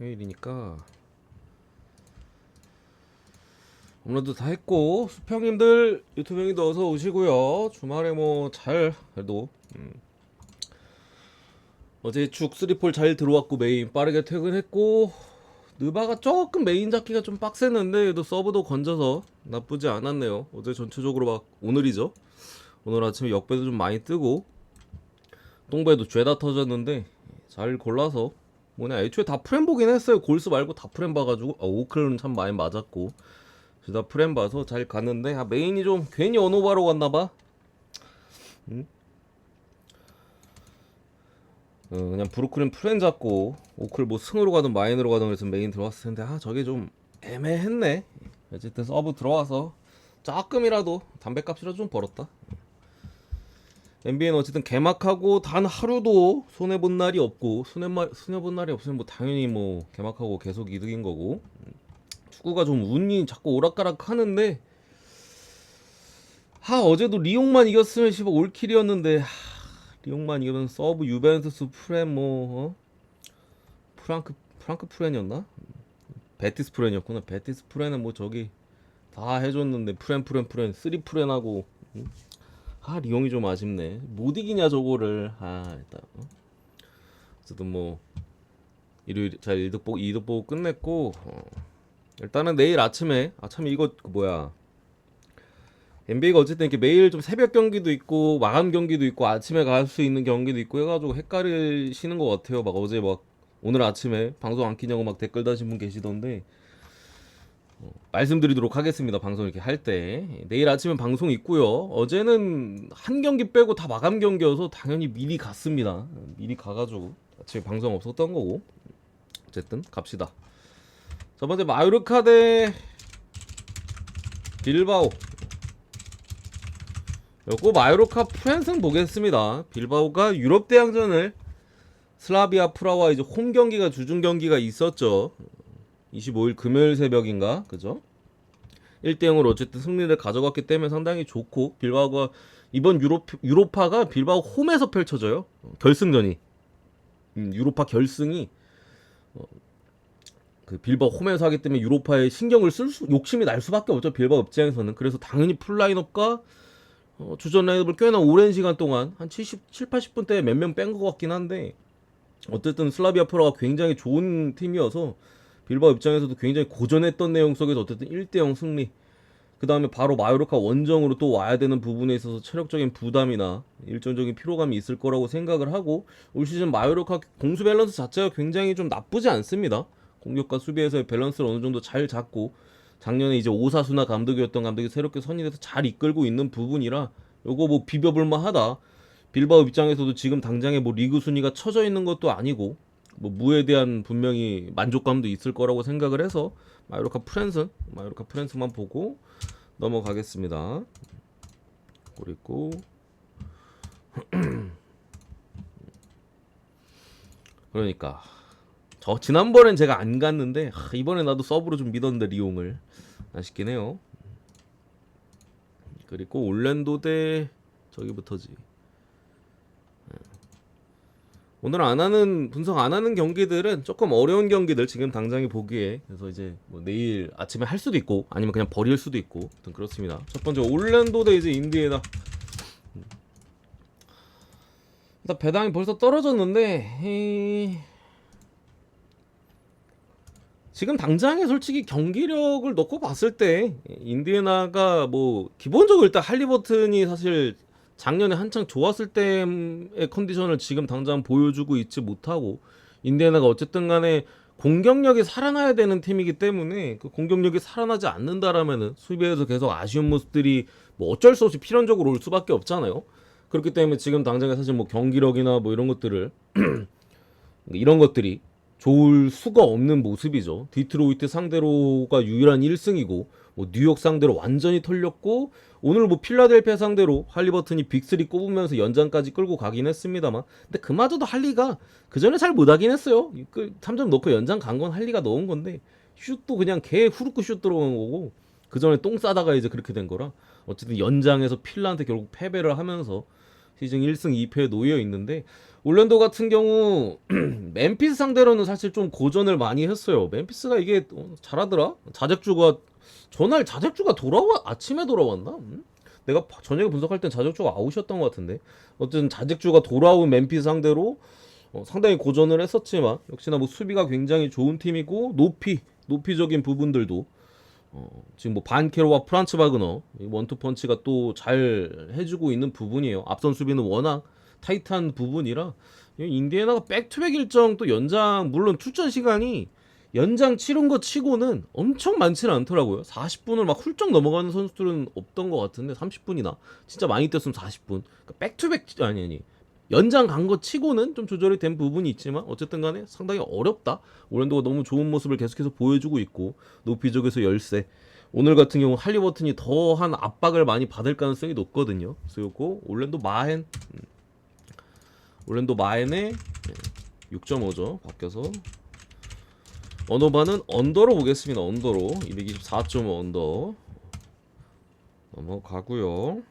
화요일이니까 업로드 다 했고, 수평님들 유튜브 형님도 어서 오시고요. 주말에 뭐 잘 그래도 어제 쭉 3폴 잘 들어왔고 메인 빠르게 퇴근했고, 느바가 조금 메인 잡기가 좀 빡셌는데 그래도 서브도 건져서 나쁘지 않았네요. 어제 전체적으로 막 오늘이죠. 오늘 아침에 역배도 좀 많이 뜨고 똥배도 죄다 터졌는데 잘 골라서 뭐냐, 애초에 다 프렘 보긴 했어요. 골스 말고 다 프렘 봐가지고 오클은 참 많이 맞았고 다 프렘 봐서 잘 갔는데, 메인이 좀 괜히 언오바로 갔나봐. 그냥 브루클린 프렌 잡고 오클 뭐 승으로 가든 마인으로 가든 그래서 메인 들어왔을 텐데, 저게 좀 애매했네. 어쨌든 서브 들어와서 조금이라도 담배값이라도 좀 벌었다. NBA는 어쨌든 개막하고 단 하루도 손해본 날이 없고, 손해본 날이 없으면 뭐 당연히 뭐 개막하고 계속 이득인 거고, 축구가 좀 운이 자꾸 오락가락 하는데, 어제도 리옹만 이겼으면 올킬이었는데, 리옹만 이기면 서브 유벤투스 프렌 프랑크 프렌이었나? 베티스 프렌이었구나. 베티스 프렌은 뭐 저기 다 해줬는데 프렌 3 프렌하고, 리옹이 좀 아쉽네. 못 이기냐 저거를. 일단 어쨌든 뭐 일요일 잘 이득 보고 끝냈고, 일단은 내일 아침에 이거 뭐야, NBA가 어쨌든 이렇게 매일 좀 새벽 경기도 있고 마감 경기도 있고 아침에 갈 수 있는 경기도 있고 해가지고 헷갈리시는 것 같아요. 막 어제 막 오늘 아침에 방송 안 키냐고 막 댓글 다신 분 계시던데, 말씀드리도록 하겠습니다. 방송 이렇게 할 때 내일 아침에 방송 있고요. 어제는 한 경기 빼고 다 마감 경기여서 당연히 미리 갔습니다. 미리 가가지고 아침에 방송 없었던 거고, 어쨌든 갑시다. 첫 번째 마요르카 대 빌바오. 요거 마요르카 프랜승 보겠습니다. 빌바오가 유럽 대항전을 슬라비아 프라와 이제 홈 경기가 주중 경기가 있었죠. 25일 금요일 새벽인가, 그죠? 1대0으로 어쨌든 승리를 가져갔기 때문에 상당히 좋고, 빌바오가 이번 유로파가 빌바오 홈에서 펼쳐져요. 결승전이 유로파 결승이 그 빌바오 홈에서 하기 때문에 유로파에 신경을 욕심이 날 수밖에 없죠, 빌바오 입장에서는. 그래서 당연히 풀라인업과 주전 라인업을 꽤나 오랜 시간 동안 한 70, 80분대에 몇 명 뺀 것 같긴 한데, 어쨌든 슬라비아 프라가 굉장히 좋은 팀이어서 빌바오 입장에서도 굉장히 고전했던 내용 속에서 어쨌든 1대0 승리, 그 다음에 바로 마요르카 원정으로 또 와야 되는 부분에 있어서 체력적인 부담이나 일정적인 피로감이 있을 거라고 생각을 하고, 올 시즌 마요르카 공수 밸런스 자체가 굉장히 좀 나쁘지 않습니다. 공격과 수비에서의 밸런스를 어느 정도 잘 잡고, 작년에 이제 오사수나 감독이었던 감독이 새롭게 선임돼서 잘 이끌고 있는 부분이라 요거 뭐 비벼볼만 하다. 빌바오 입장에서도 지금 당장에 뭐 리그 순위가 처져 있는 것도 아니고 뭐 무에 대한 분명히 만족감도 있을 거라고 생각을 해서 마요르카 프랜스만 보고 넘어가겠습니다. 그리고 그러니까 지난번엔 제가 안 갔는데, 이번에 나도 서브로 좀 믿었는데 리옹을 아쉽긴 해요. 그리고 올랜도 대 저기부터지. 오늘 분석 안 하는 경기들은 조금 어려운 경기들 지금 당장에 보기에, 그래서 이제 뭐 내일 아침에 할 수도 있고 아니면 그냥 버릴 수도 있고, 아무튼 그렇습니다. 첫 번째 올랜도 대 이제 인디애나. 일단 배당이 벌써 떨어졌는데, 지금 당장에 솔직히 경기력을 놓고 봤을 때 인디애나가 뭐 기본적으로 일단 할리버튼이 사실 작년에 한창 좋았을 때의 컨디션을 지금 당장 보여주고 있지 못하고, 인디애나가 어쨌든 간에 공격력이 살아나야 되는 팀이기 때문에 그 공격력이 살아나지 않는다라면은 수비에서 계속 아쉬운 모습들이 뭐 어쩔 수 없이 필연적으로 올 수밖에 없잖아요. 그렇기 때문에 지금 당장에 사실 뭐 경기력이나 뭐 이런 것들이 좋을 수가 없는 모습이죠. 디트로이트 상대로가 유일한 1승이고, 뭐 뉴욕 상대로 완전히 털렸고, 오늘 뭐 필라델피아 상대로 할리버튼이 빅3 꼽으면서 연장까지 끌고 가긴 했습니다만, 근데 그마저도 할리가 그 전에 잘 못하긴 했어요. 3점 넣고 연장 간 건 할리가 넣은 건데, 슛도 그냥 개 후루쿠 슛 들어간 거고, 그 전에 똥 싸다가 이제 그렇게 된 거라, 어쨌든 연장에서 필라한테 결국 패배를 하면서 시즌 1승 2패에 놓여 있는데 올랜도 같은 경우 멤피스 상대로는 사실 좀 고전을 많이 했어요. 멤피스가 이게 잘하더라. 자책주가 전날 자책주가 아침에 돌아왔나? 내가 저녁에 분석할 땐 자책주가 아웃이었던 것 같은데 어쨌든 자책주가 돌아온 멤피스 상대로 상당히 고전을 했었지만 역시나 뭐 수비가 굉장히 좋은 팀이고 높이적인 부분들도 지금 뭐 반케로와 프란츠 바그너 원투 펀치가 또 잘 해주고 있는 부분이에요. 앞선 수비는 워낙 타이트한 부분이라 인디애나가 백투백 일정 또 연장 물론 출전 시간이 연장 치른 거 치고는 엄청 많지는 않더라고요. 40분을 막 훌쩍 넘어가는 선수들은 없던 것 같은데 30분이나 진짜 많이 뛰었으면 40분. 그러니까 백투백 아니 연장 간 거 치고는 좀 조절이 된 부분이 있지만 어쨌든 간에 상당히 어렵다. 올랜도가 너무 좋은 모습을 계속해서 보여주고 있고 높이적에서 열세. 오늘 같은 경우 할리버튼이 더한 압박을 많이 받을 가능성이 높거든요. 그래서 요거 올랜도 마헨의 6.5죠. 바뀌어서 언어바는 언더로 보겠습니다. 언더로 224.5 언더 넘어가고요.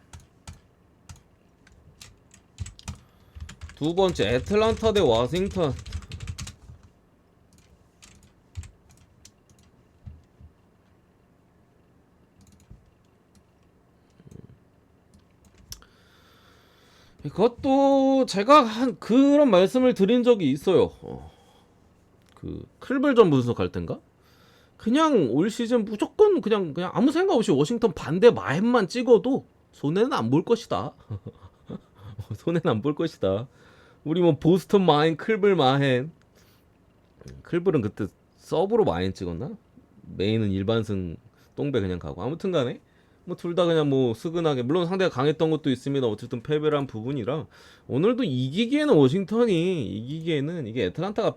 두 번째 애틀란타 대 워싱턴. 이것도 제가 한 그런 말씀을 드린 적이 있어요. 그 클벨전 분석할 땐가? 그냥 올 시즌 무조건 그냥 아무 생각 없이 워싱턴 반대 마햄만 찍어도 손해는 안 볼 것이다. 손해는 안 볼 것이다. 우리 뭐 보스턴 마헨, 클벨 마헨. 클벨은 그때 서브로 마헨 찍었나? 메인은 일반승 똥배 그냥 가고. 아무튼 간에 뭐 둘 다 그냥 뭐 스근하게 물론 상대가 강했던 것도 있습니다. 어쨌든 패배를 한 부분이라 오늘도 이기기에는 이게 애틀란타가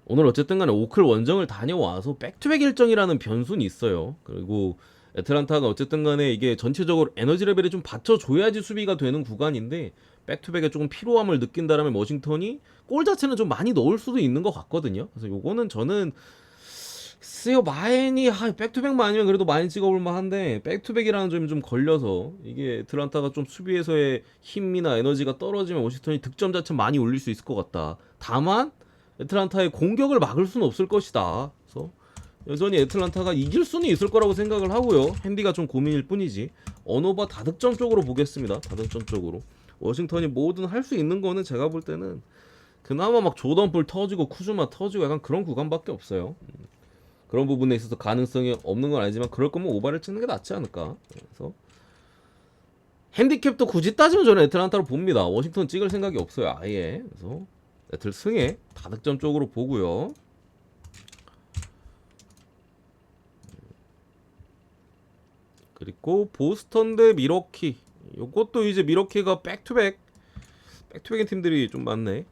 오늘 어쨌든 간에 오클 원정을 다녀와서 백투백 일정이라는 변수는 있어요. 그리고 애틀란타가 어쨌든 간에 이게 전체적으로 에너지 레벨이 좀 받쳐줘야지 수비가 되는 구간인데 백투백에 조금 피로함을 느낀다라면 워싱턴이 골 자체는 좀 많이 넣을 수도 있는 것 같거든요. 그래서 요거는 저는 쓰여 마인이 백투백만 아니면 그래도 많이 찍어볼 만한데 백투백이라는 점이 좀 걸려서 이게 애틀란타가 좀 수비에서의 힘이나 에너지가 떨어지면 워싱턴이 득점 자체 많이 올릴 수 있을 것 같다. 다만 애틀란타의 공격을 막을 수는 없을 것이다. 그래서 여전히 애틀란타가 이길 수는 있을 거라고 생각을 하고요. 핸디가 좀 고민일 뿐이지. 언어바 다득점 쪽으로 보겠습니다. 다득점 쪽으로. 워싱턴이 뭐든 할 수 있는 거는 제가 볼 때는 그나마 막 조던볼 터지고 쿠즈마 터지고 약간 그런 구간밖에 없어요. 그런 부분에 있어서 가능성이 없는 건 아니지만 그럴 거면 오바를 찍는 게 낫지 않을까. 그래서 핸디캡도 굳이 따지면 저는 애틀란타로 봅니다. 워싱턴 찍을 생각이 없어요. 아예. 그래서 애틀 승에 다득점 쪽으로 보고요. 그리고 보스턴 대 미러키. 요것도 이제 미러키가 백투백인 팀들이 좀 많네.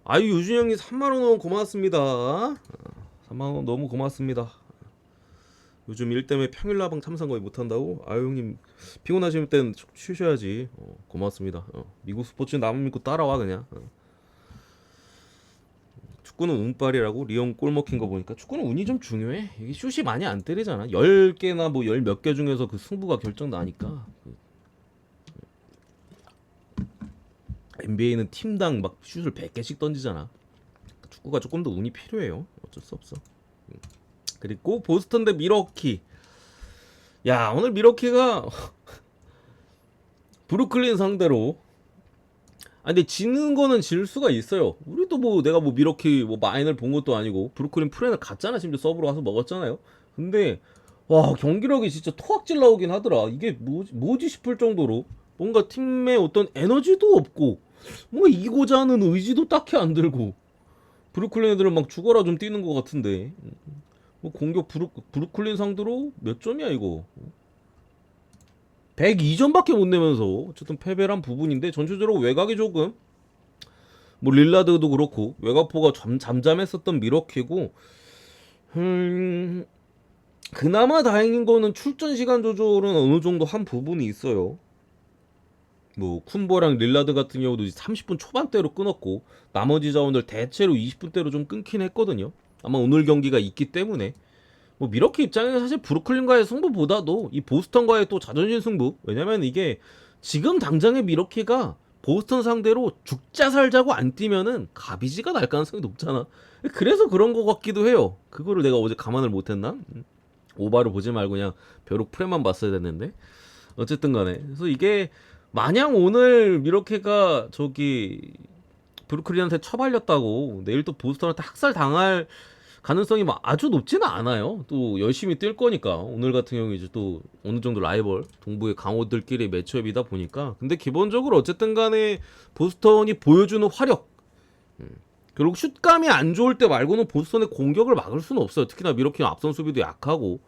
아유 유준형님 3만원 너무 고맙습니다. 3만원 너무 고맙습니다. 요즘 일 때문에 평일 라방 참석 거의 못한다고? 아유 형님 피곤하실 땐 쉬셔야지. 고맙습니다. 미국 스포츠 남 믿고 따라와 그냥. 축구는 운빨이라고 리옹 골 먹힌 거 보니까 축구는 운이 좀 중요해. 이게 슛이 많이 안 때리잖아. 10개나 뭐 10 몇 개 중에서 그 승부가 결정나니까. NBA는 팀당 막 슛을 100개씩 던지잖아. 축구가 조금 더 운이 필요해요. 어쩔 수 없어. 그리고 보스턴 대 미러키. 야 오늘 미러키가 브루클린 상대로 근데 지는 거는 질 수가 있어요. 우리도 뭐 내가 뭐 미러키 뭐 마인을 본 것도 아니고 브루클린 프렌을 갔잖아. 심지어 서브로 가서 먹었잖아요. 근데 와 경기력이 진짜 토악질 나오긴 하더라. 이게 뭐지 싶을 정도로 뭔가 팀의 어떤 에너지도 없고 뭔가 이기고자 하는 의지도 딱히 안 들고 브루클린 애들은 막 죽어라 좀 뛰는 것 같은데 뭐 공격 브루클린 상대로 몇 점이야 이거 102점밖에 못 내면서 어쨌든 패배란 부분인데 전체적으로 외곽이 조금 뭐 릴라드도 그렇고 외곽포가 잠잠했었던 미러키고 그나마 다행인 거는 출전 시간 조절은 어느 정도 한 부분이 있어요. 뭐 쿤보랑 릴라드 같은 경우도 30분 초반대로 끊었고 나머지 자원들 대체로 20분대로 좀 끊긴 했거든요. 아마 오늘 경기가 있기 때문에 뭐 미러키 입장에서 사실 브루클린과의 승부보다도 이 보스턴과의 또 자존심 승부. 왜냐면 이게 지금 당장의 미러키가 보스턴 상대로 죽자 살자고 안 뛰면은 가비지가 날 가능성이 높잖아. 그래서 그런 거 같기도 해요. 그거를 내가 어제 감안을 못했나? 오바를 보지 말고 그냥 벼룩 프레만 봤어야 됐는데. 어쨌든 간에. 그래서 이게 마냥 오늘 미러키가 저기 브루클린한테 처발렸다고 내일 또 보스턴한테 학살 당할 가능성이 막 아주 높지는 않아요. 또 열심히 뛸 거니까. 오늘 같은 경우 이제 또 어느 정도 라이벌 동부의 강호들끼리 매치업이다 보니까. 근데 기본적으로 어쨌든 간에 보스턴이 보여주는 화력, 그리고 슛감이 안 좋을 때 말고는 보스턴의 공격을 막을 수는 없어요. 특히나 미러키는 앞선 수비도 약하고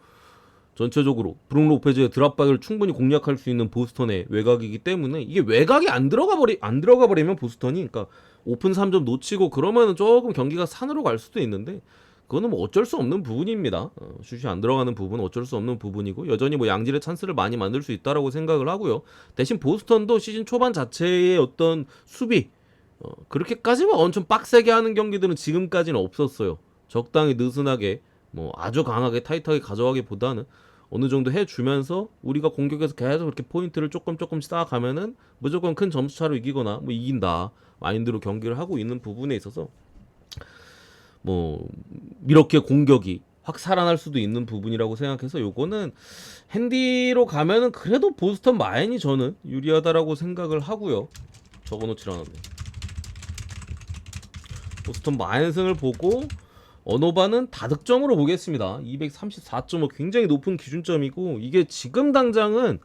전체적으로 브룩 로페즈의 드랍박을 충분히 공략할 수 있는 보스턴의 외곽이기 때문에 이게 외곽이 안 들어가 버리면 보스턴이, 그러니까 오픈 3점 놓치고 그러면은 조금 경기가 산으로 갈 수도 있는데, 그거는 뭐 어쩔 수 없는 부분입니다. 슛이 안 들어가는 부분은 어쩔 수 없는 부분이고, 여전히 뭐 양질의 찬스를 많이 만들 수 있다라고 생각을 하고요. 대신 보스턴도 시즌 초반 자체의 어떤 수비, 그렇게까지 막 엄청 빡세게 하는 경기들은 지금까지는 없었어요. 적당히 느슨하게 뭐 아주 강하게 타이트하게 가져가기보다는 어느 정도 해주면서 우리가 공격에서 계속 그렇게 포인트를 조금씩 쌓아가면은 무조건 큰 점수차로 이기거나 뭐 이긴다 마인드로 경기를 하고 있는 부분에 있어서 뭐 이렇게 공격이 확 살아날 수도 있는 부분이라고 생각해서 요거는 핸디로 가면은 그래도 보스턴 마인이 저는 유리하다라고 생각을 하고요. 적어놓질 않았네. 보스턴 마인승을 보고 언어바는 다득점으로 보겠습니다. 234.5 굉장히 높은 기준점이고, 이게 지금 당장은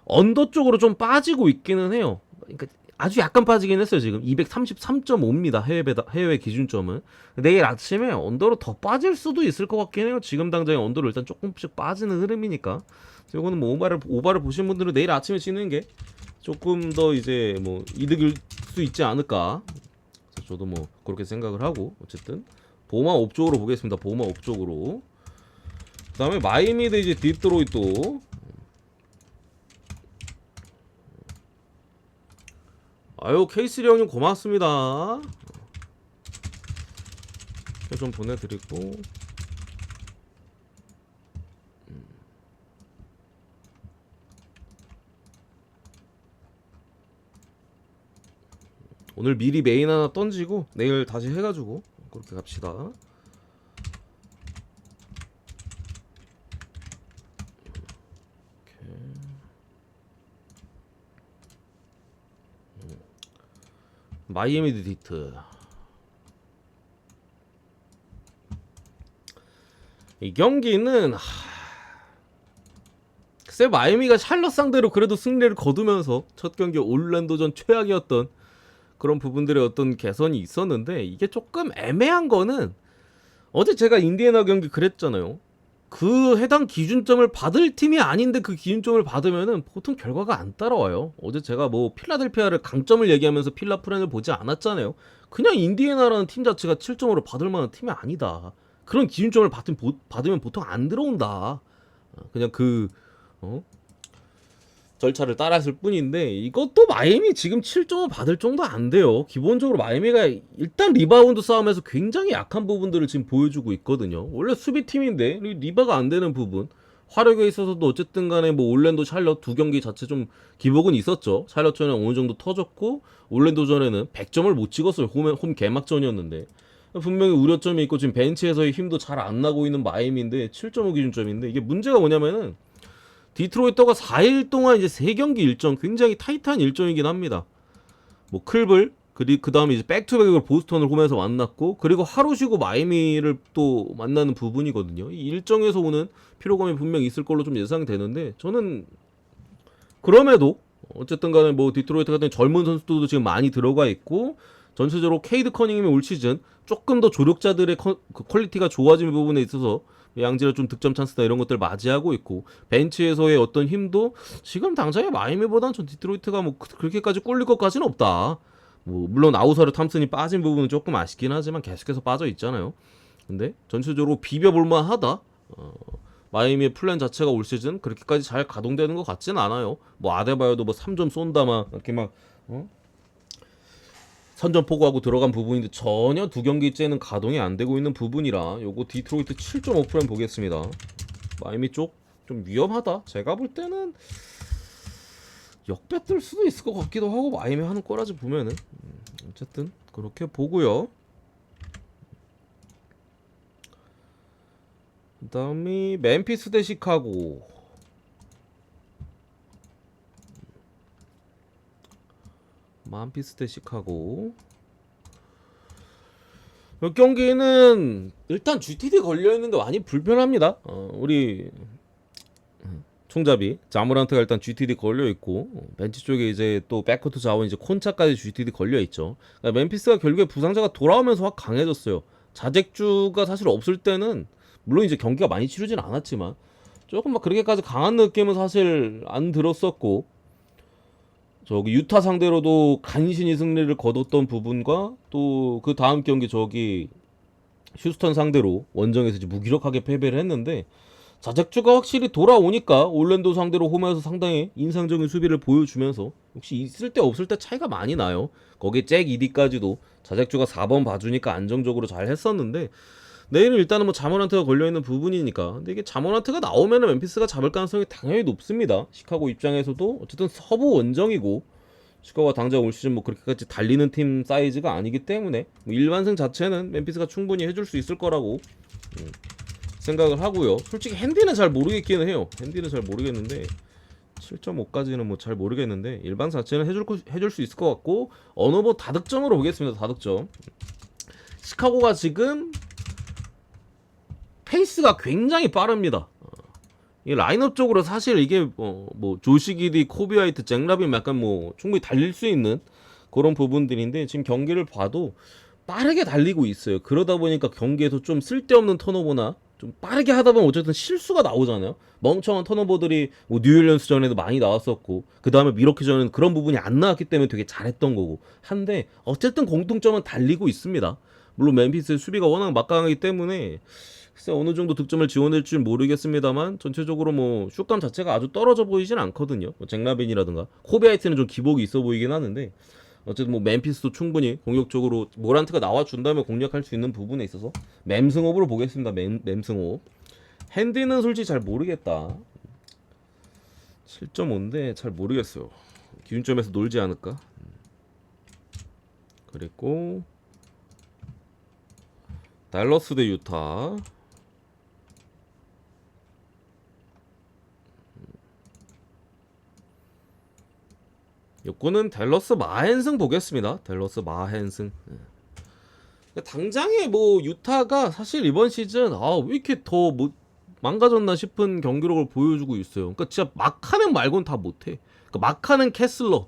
언더 쪽으로 좀 빠지고 있기는 해요. 그러니까 아주 약간 빠지긴 했어요. 지금 233.5입니다. 해외 기준점은. 내일 아침에 언더로 더 빠질 수도 있을 것 같긴 해요. 지금 당장에 언더로 일단 조금씩 빠지는 흐름이니까. 이거는 뭐 오바를 보신 분들은 내일 아침에 치는 게 조금 더 이제 뭐 이득일 수 있지 않을까. 그래서 저도 뭐 그렇게 생각을 하고, 어쨌든 보마 옵쪽으로 보겠습니다. 보마 옵쪽으로. 그 다음에 마이애미 대 이제 디트로이트. 아유, 케이스리 형님 고맙습니다. 좀 보내드리고. 오늘 미리 메인 하나 던지고 내일 다시 해가지고 그렇게 갑시다. 마이애미 디트. 이 경기는 글쎄 마이애미가 샬럿 상대로 그래도 승리를 거두면서 첫 경기 올랜도전 최악이었던 그런 부분들의 어떤 개선이 있었는데, 이게 조금 애매한 거는 어제 제가 인디애나 경기 그랬잖아요. 그 해당 기준점을 받을 팀이 아닌데 그 기준점을 받으면은 보통 결과가 안 따라와요. 어제 제가 뭐 필라델피아를 강점을 얘기하면서 필라프렌을 보지 않았잖아요. 그냥 인디애나라는 팀 자체가 7점으로 받을 만한 팀이 아니다. 그런 기준점을 받으면 보통 안 들어온다. 그냥 절차를 따랐을 뿐인데, 이것도 마이애미 지금 7점을 받을 정도 안 돼요. 기본적으로 마이애미가 일단 리바운드 싸움에서 굉장히 약한 부분들을 지금 보여주고 있거든요. 원래 수비팀인데 리바가 안 되는 부분, 화력에 있어서도 어쨌든 간에 뭐 올랜도 샬럿 두 경기 자체 좀 기복은 있었죠. 샬럿전에 어느 정도 터졌고, 올랜도전에는 100점을 못 찍었어요. 홈 개막전이었는데 분명히 우려점이 있고 지금 벤치에서의 힘도 잘 안 나고 있는 마이애미인데 7.5 기준점인데, 이게 문제가 뭐냐면은 디트로이터가 4일 동안 이제 3경기 일정, 굉장히 타이트한 일정이긴 합니다. 뭐 클블, 그 다음에 이제 백투백으로 보스턴을 홈에서 만났고, 그리고 하루 쉬고 마이애미를 또 만나는 부분이거든요. 이 일정에서 오는 피로감이 분명히 있을 걸로 좀 예상이 되는데, 저는 그럼에도 어쨌든 간에 뭐 디트로이트 같은 젊은 선수들도 지금 많이 들어가 있고, 전체적으로 케이드 커닝햄이 올 시즌 조금 더 조력자들의 퀄리티가 좋아진 부분에 있어서 양질의 좀 득점 찬스나 이런 것들 맞이하고 있고, 벤치에서의 어떤 힘도 지금 당장에 마이애미보다는 전 디트로이트가 뭐 그렇게까지 꿀릴 것까지는 없다. 뭐 물론 아우사르 탐슨이 빠진 부분은 조금 아쉽긴 하지만 계속해서 빠져 있잖아요. 근데 전체적으로 비벼볼만 하다. 마이애미의 플랜 자체가 올 시즌 그렇게까지 잘 가동되는 것 같지는 않아요. 뭐 아데바요도 뭐 3점 쏜다 막 이렇게 막 선전포고하고 들어간 부분인데 전혀 두 경기째는 가동이 안 되고 있는 부분이라 요거 디트로이트 7.5% 보겠습니다. 마이미 쪽 좀 위험하다. 제가 볼 때는 역배 뜰 수도 있을 것 같기도 하고 마이미 하는 꼬라지 보면은 어쨌든 그렇게 보고요. 그 다음이 멤피스 대 시카고. 멤피스 대 시카고. 이 경기는 일단 GTD 걸려있는 게 많이 불편합니다. 우리 총잡이 자모란트가 일단 GTD 걸려있고, 벤치 쪽에 이제 또 백코트 자원 이제 콘차까지 GTD 걸려있죠. 그러니까 멤피스가 결국에 부상자가 돌아오면서 확 강해졌어요. 자잭주가 사실 없을 때는 물론 이제 경기가 많이 치르진 않았지만 조금 막 그렇게까지 강한 느낌은 사실 안 들었었고, 저기 유타 상대로도 간신히 승리를 거뒀던 부분과 또 그 다음 경기 저기 휴스턴 상대로 원정에서 이제 무기력하게 패배를 했는데, 자책주가 확실히 돌아오니까 올랜도 상대로 홈에서 상당히 인상적인 수비를 보여주면서 역시 있을 때 없을 때 차이가 많이 나요. 거기에 잭 이디까지도 자책주가 4번 봐주니까 안정적으로 잘 했었는데, 내일은 일단은 뭐 자모란트가 걸려있는 부분이니까. 근데 이게 자모란트가 나오면은 멤피스가 잡을 가능성이 당연히 높습니다. 시카고 입장에서도 어쨌든 서부 원정이고, 시카고가 당장 올 시즌 뭐 그렇게까지 달리는 팀 사이즈가 아니기 때문에 뭐 일반승 자체는 멤피스가 충분히 해줄 수 있을 거라고 생각을 하고요. 솔직히 핸디는 잘 모르겠기는 해요. 핸디는 잘 모르겠는데 7.5까지는 뭐 잘 모르겠는데 일반 자체는 해줄 수 있을 것 같고, 어느 뭐 다득점으로 보겠습니다. 다득점. 시카고가 지금 페이스가 굉장히 빠릅니다. 이 라인업 쪽으로 사실 이게 뭐 조시기디, 코비 화이트, 잭라빈 약간 뭐 충분히 달릴 수 있는 그런 부분들인데, 지금 경기를 봐도 빠르게 달리고 있어요. 그러다 보니까 경기에서 좀 쓸데없는 턴오버나 좀 빠르게 하다 보면 어쨌든 실수가 나오잖아요. 멍청한 턴오버들이 뭐 뉴올리언스 전에도 많이 나왔었고, 그 다음에 미러키 전에는 그런 부분이 안 나왔기 때문에 되게 잘했던 거고 한데, 어쨌든 공통점은 달리고 있습니다. 물론 멤피스의 수비가 워낙 막강하기 때문에 글쎄 어느 정도 득점을 지원할지 모르겠습니다만, 전체적으로 뭐 슛감 자체가 아주 떨어져 보이진 않거든요. 뭐 잭라빈이라든가 코비아이트는 좀 기복이 있어 보이긴 하는데, 어쨌든 뭐 멤피스도 충분히 공격적으로 모란트가 나와준다면 공략할 수 있는 부분에 있어서 맴승업으로 보겠습니다. 맴승업. 핸디는 솔직히 잘 모르겠다. 7.5인데 잘 모르겠어요. 기준점에서 놀지 않을까. 그리고 달러스 대 유타. 요거는 댈러스 마헨승 보겠습니다. 댈러스 마헨승. 당장에 뭐 유타가 사실 이번 시즌 왜 이렇게 더 뭐 망가졌나 싶은 경기력을 보여주고 있어요. 그러니까 진짜 막하는 말고는 다 못해. 그러니까 막하는 캐슬러,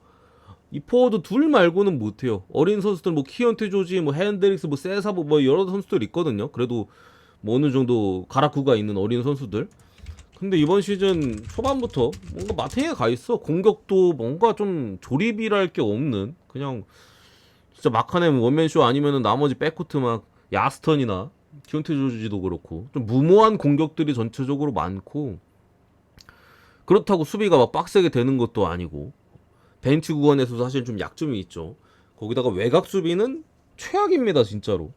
이 포워드 둘 말고는 못해요. 어린 선수들 뭐 키언테 조지, 뭐 핸드릭스, 뭐 세사보 뭐 여러 선수들 있거든요. 그래도 뭐 어느 정도 가라쿠가 있는 어린 선수들. 근데 이번 시즌 초반부터 뭔가 마탱이가 가 있어. 공격도 뭔가 좀 조립이랄 게 없는, 그냥 진짜 막하네 원맨쇼 아니면은 나머지 백코트 막 야스턴이나 키온테 조지도 그렇고 좀 무모한 공격들이 전체적으로 많고, 그렇다고 수비가 막 빡세게 되는 것도 아니고, 벤치 구간에서도 사실 좀 약점이 있죠. 거기다가 외곽 수비는 최악입니다. 진짜로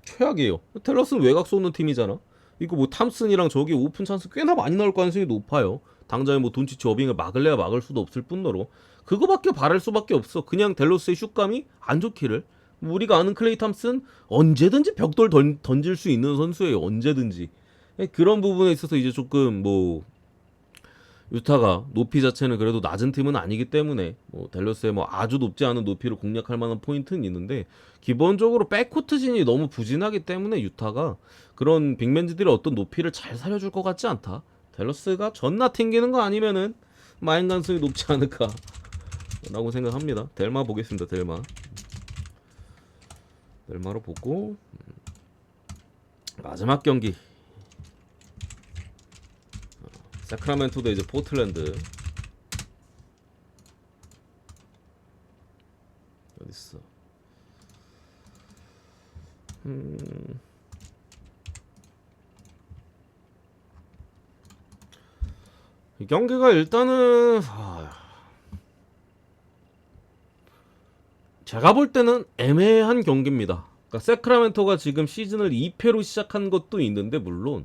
최악이에요. 텔러스는 외곽 쏘는 팀이잖아. 이거 뭐 탐슨이랑 저기 오픈 찬스 꽤나 많이 나올 가능성이 높아요. 당장에 뭐 돈치치 어빙을 막을래야 막을 수도 없을 뿐더러 그거밖에 바랄 수밖에 없어. 그냥 델로스의 슛감이 안 좋기를. 뭐 우리가 아는 클레이 탐슨 언제든지 벽돌 던질 수 있는 선수예요. 언제든지. 그런 부분에 있어서 이제 조금 뭐 유타가 높이 자체는 그래도 낮은 팀은 아니기 때문에 뭐 댈러스의 뭐 아주 높지 않은 높이를 공략할 만한 포인트는 있는데, 기본적으로 백코트진이 너무 부진하기 때문에 유타가 그런 빅맨즈들의 어떤 높이를 잘 살려줄 것 같지 않다. 댈러스가 전나 튕기는 거 아니면은 마인 가능성이 높지 않을까 라고 생각합니다. 델마 보겠습니다. 델마로 보고 마지막 경기 사크라멘토 대 이제 포틀랜드. 어딨어? 이 경기가 일단은 제가 볼 때는 애매한 경기입니다. 그러니까 세크라멘토가 지금 시즌을 2패로 시작한 것도 있는데 물론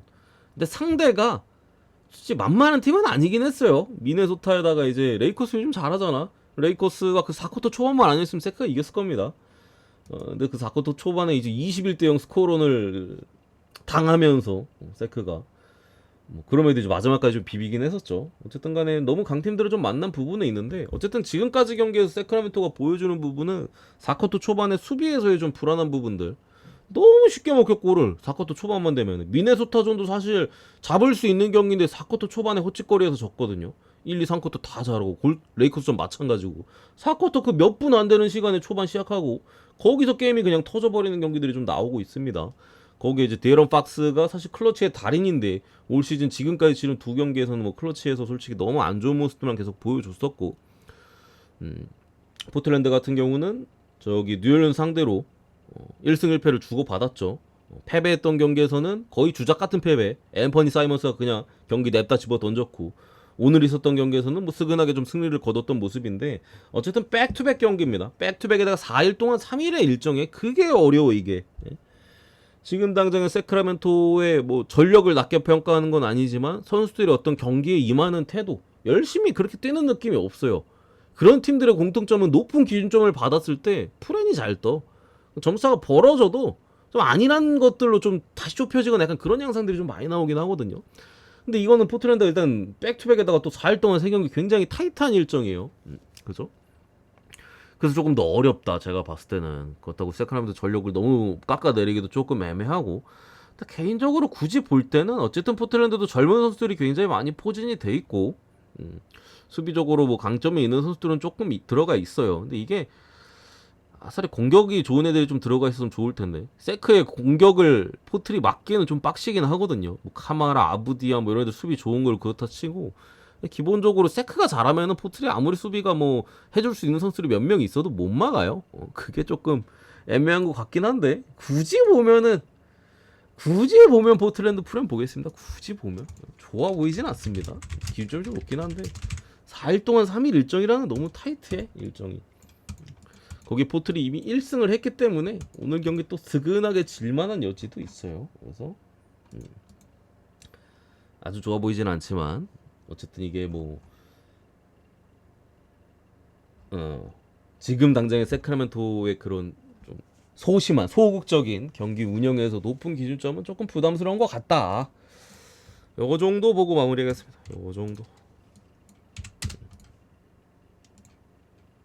근데 상대가 솔직히 만만한 팀은 아니긴 했어요. 미네소타에다가 이제 레이커스 요즘 잘하잖아. 레이커스가 그 4쿼터 초반만 아니었으면 세크가 이겼을 겁니다. 근데 그 4쿼터 초반에 이제 21대 0 스코어런을 당하면서 세크가 뭐 그럼에도 이제 마지막까지 좀 비비긴 했었죠. 어쨌든 간에 너무 강팀들을 좀 만난 부분은 있는데 어쨌든 지금까지 경기에서 세크라멘토가 보여주는 부분은 4쿼터 초반에 수비에서의 좀 불안한 부분들 너무 쉽게 먹혔고 골을 4쿼터 초반만 되면 미네소타전도 사실 잡을 수 있는 경기인데 4쿼터 초반에 호찌거리에서 졌거든요. 1, 2, 3쿼터 다 잘하고 레이커스전 마찬가지고 4쿼터 그 몇 분 안 되는 시간에 초반 시작하고 거기서 게임이 그냥 터져버리는 경기들이 좀 나오고 있습니다. 거기에 이제 데런 박스가 사실 클러치의 달인인데 올 시즌 지금까지 치른 두 경기에서는 뭐 클러치에서 솔직히 너무 안 좋은 모습들만 계속 보여줬었고 포틀랜드 같은 경우는 저기 뉴올리언스 상대로 1승 1패를 주고받았죠. 패배했던 경기에서는 거의 주작 같은 패배. 앰퍼니 사이먼스가 그냥 경기 냅다 집어 던졌고 오늘 있었던 경기에서는 뭐 스근하게 좀 승리를 거뒀던 모습인데 어쨌든 백투백 경기입니다. 백투백에다가 4일 동안 3일의 일정에 그게 어려워 이게. 지금 당장은 세크라멘토의 뭐 전력을 낮게 평가하는 건 아니지만 선수들이 어떤 경기에 임하는 태도 열심히 그렇게 뛰는 느낌이 없어요. 그런 팀들의 공통점은 높은 기준점을 받았을 때 프렌이 잘 떠. 점수차가 벌어져도 좀 안일한 것들로 좀 다시 좁혀지거나 약간 그런 양상들이 좀 많이 나오긴 하거든요. 근데 이거는 포틀랜드가 일단 백투백에다가 또 4일 동안 3경기 굉장히 타이트한 일정이에요. 그죠? 그래서 조금 더 어렵다 제가 봤을 때는. 그렇다고 세크라멘토 전력을 너무 깎아내리기도 조금 애매하고 개인적으로 굳이 볼 때는 어쨌든 포틀랜드도 젊은 선수들이 굉장히 많이 포진이 돼 있고 수비적으로 뭐 강점이 있는 선수들은 조금 들어가 있어요. 근데 이게 아싸리 공격이 좋은 애들이 좀 들어가 있으면 좋을 텐데 세크의 공격을 포틀이 막기에는 좀 빡시긴 하거든요. 뭐 카마라, 아부디아 뭐 이런 애들 수비 좋은 걸 그렇다 치고 기본적으로 세크가 잘하면은 포틀이 아무리 수비가 뭐 해줄 수 있는 선수들이 몇 명 있어도 못 막아요. 그게 조금 애매한 것 같긴 한데 굳이 보면 포틀랜드 프렘 보겠습니다. 굳이 보면 좋아 보이진 않습니다. 기준점이 좀 높긴 한데 4일 동안 3일 일정이라는 너무 타이트해 일정이. 거기 포틀이 이미 1승을 했기 때문에 오늘 경기 또 스근하게 질만한 여지도 있어요. 그래서 아주 좋아 보이진 않지만 어쨌든 이게 뭐 지금 당장의 세크라멘토의 그런 좀 소심한 소극적인 경기 운영에서 높은 기준점은 조금 부담스러운 것 같다. 요거 정도 보고 마무리하겠습니다. 요거 정도.